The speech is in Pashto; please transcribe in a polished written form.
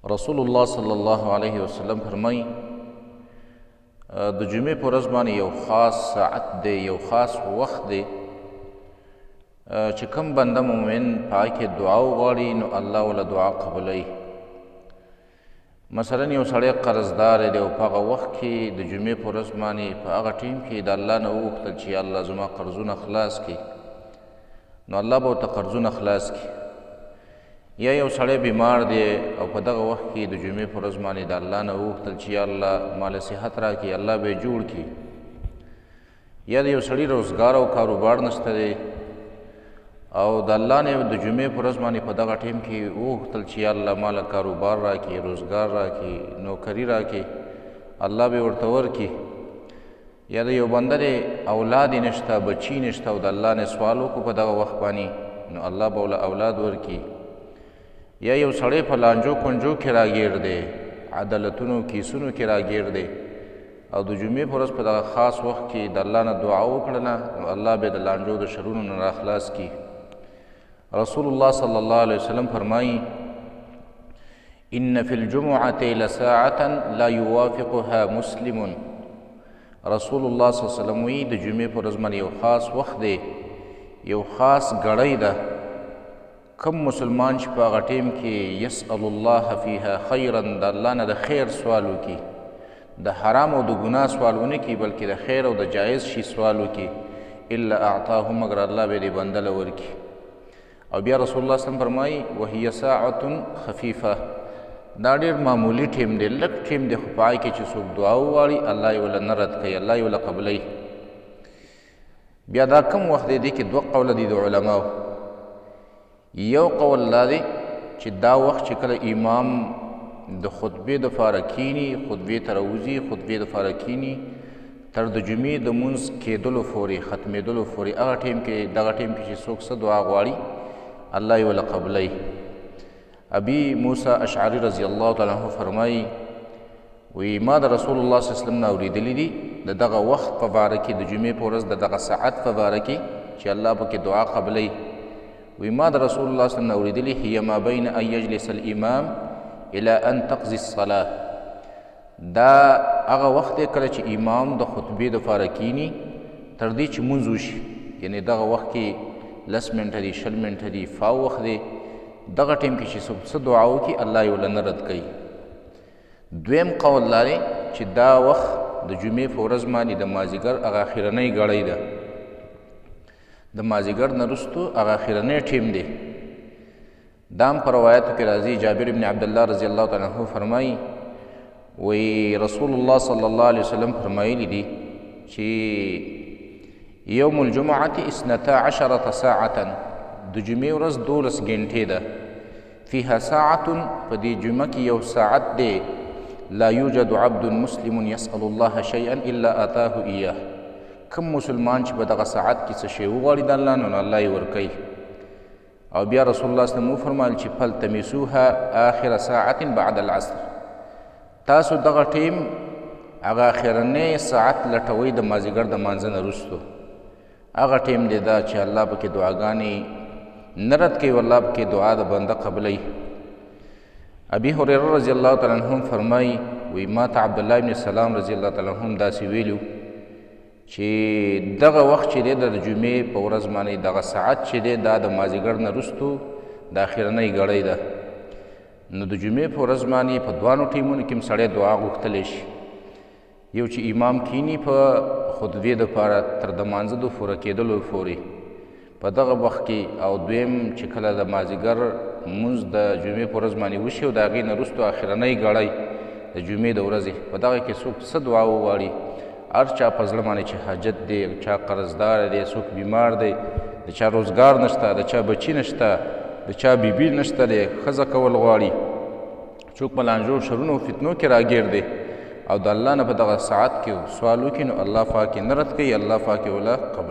رسول الله صلی الله علیه وسلم فرمایي د جمعې په ورځ باندې یو خاص ساعت دی، یو خاص وخت دی چې کوم بنده مؤمن په هغه کې دعا وغواړي نو الله ورله دعا قبلوي. مثلا یو سړی قرضدار دی او په هغه وخت کې د جمعې په ورځ باندې په هغه ټیم کې د الله نه وغوښتل چې الله زما قرضونه خلاص کړي، نو الله به ورته قرضونه خلاص کړي. یا یو سړی بیمار دی او په دغه وخت کې د جمعې په ورځ باندې د الله نه وغوښتل چې یا الله مال صحت راکړي، الله به یې جوړ کړي. یا د یو سړي روزګار او کاروبار نشته دی او د الله نه د جمعې په ورځ باندې په دغه ټیم کې وغوښتل چې یا الله ماله کاروبار راکړي، روزګار راکړي، نوکري راکړي، الله به یې ورته ورکړي. یا د یو بنده دی اولاد یې نشته، بچي نشته او د الله نه سوال وکړو په دغه وخت باندې نو الله به ورله اولاد ورکړي. یا یو سړی په لانجو کنجو کې راګیر دی، عدالتونو کیسونو کې راګیر دی او د جمعې په ورځ په دغه خاص وخت کې د الله نه دعا وکړله نو الله به د لانجو د شرونو نه راخلاص کړي. رسول الله صلی الله علیه وسلم فرمایي ان فی الجمعة لساعة لا یوافقها مسلم. رسول الله صلی الله علیه وسلم وایي د جمعې په ورځ باندې یو خاص وخت دی، یو خاص ګړۍ ده. کم مسلمان چې په هغه ټیم کې یسأل الله فیها خیرا د الله نه د خیر سوال وکړي، د حرام او د ګناه سوال ونه کړي بلکې د خیر او د جایز شي سوال وکړي، الا اعطاه مگر الله به دې بنده له ورکړي. او بیا رسول الله صلی الله علیه وسلم فرمایي وهي ساعة خفیفه، دا ډېر معمولي ټیم دی، لږ ټیم دی، خو په هغې کې چې څوک دعا وغواړي الله یې ورله نه رد کوي، الله یې ورله قبلوي. بیا دا کم وخت دی؟ دې کې دوه قوله دي د علماو. یو قول دا دی چې دا وخت چې کله امام د خطبې دپاره کیني، خطبې ته راوځي، خطبې دپاره کیني تر د جمعې د مونځ کېدلو پورې، ختمېدلو پورې، هغه ټیم کې دغه ټیم کې چې څوک څه دعا غواړي الله یې ورله قبلوي. ابي موسی اشعري رضی الله تعالی عنه فرمایي وی ما د رسول الله صلی الله علیه وسلم نه اورېدلي دي د دغه وخت په باره کې، د جمعې په ورځ د دغه ساعت په باره کې چې الله پکې دعا قبلوي. وی ما د رسول الله صلی الله علیه وسلم اوریدلی هي ما بین ان یجلس الامام الى ان تقضي الصلاه، دا هغه وخت دی کله چې امام د خطبې دپاره کیني تر دې چې مونځ وشي، یعنې دغه وخت کې 10 منټه دي، 20 منټه دي، فاو وخت دی، دغه ټیم کې چې څوک څه دعا وکړي الله یې ورله نه رد کوي. دویم قول دا دی چې دا وخت د جمعې په ورځ باندې د مازدیګر هغه اخرنۍ ګړۍ ده، د مازدیګر نه وروستو هغه اخرنی ټیم دی. دا هم په روایاتو کې راځي. جابر بن عبدالله رضی الله تعالی عنه فرمایي وی رسول الله صلی الله علیه وسلم فرمایلی دي چې یوم الجمعة 12 ساعة، د جمعې ورځ 12 ګنټې ده. فیها ساعة، په دې جمعه کې یو ساعت دی، لا یوجد عبد مسلم یسأل الله شیئا الا آتاه ایاه. کم مسلمان چې په دغه ساعت کې څه شی وغواړي د الله نو الله یې ورکوي. او بیا رسول الله صلی الله علیه وسلم وفرمایل چې فلتمسوها آخر ساعة بعد العصر، تاسو دغه ټیم هغه اخرنی ساعت لټوئ د مازدیګر د مانځه نه وروستو. هغه ټیم دی دا چې الله پکې دعاګانې نه رد کوي، والله پکې دعا د بنده قبلوي. ابي هريره رضی الله تعالی عنه فرمایي وی ما ته عبدالله بن سلام رضی الله تعالی عنه داسې ویلو چې دغه وخت چې دی د جمعې په ورځ باندې دغه ساعت چې دی دا د مازدیګر نه وروستو د اخرنۍ ګړۍ ده. نو د جمعې په ورځ باندې په دوانو ټیمونو کې هم سړی دعا غوښتلی شي. یو چې امام کیني په خطبې دپاره تر د مانځه د پوره کېدلو پورې په دغه وخت کې، او دویم چې کله د مازدیګر لمونځ د جمعې په ورځ باندې وشي او د هغې نه وروستو اخرنۍ ګړۍ د جمعې د ورځې په دغه کې څوک څه دعا وغواړي، هر چا په زړه باندې چې حاجت دی، چا قرضدار دی، څوک بیمار دی، د چا روزګار نشته، د چا بچي نشته، د چا بیبي نشته دی، ښځه کول غواړي، څوک په لانجو شرونو فتنو کې راګیر دی او د الله نه په دغه ساعت کې سوال وکړي نو الله پاک یې نه رد کوي، الله پاک یې ورله قبل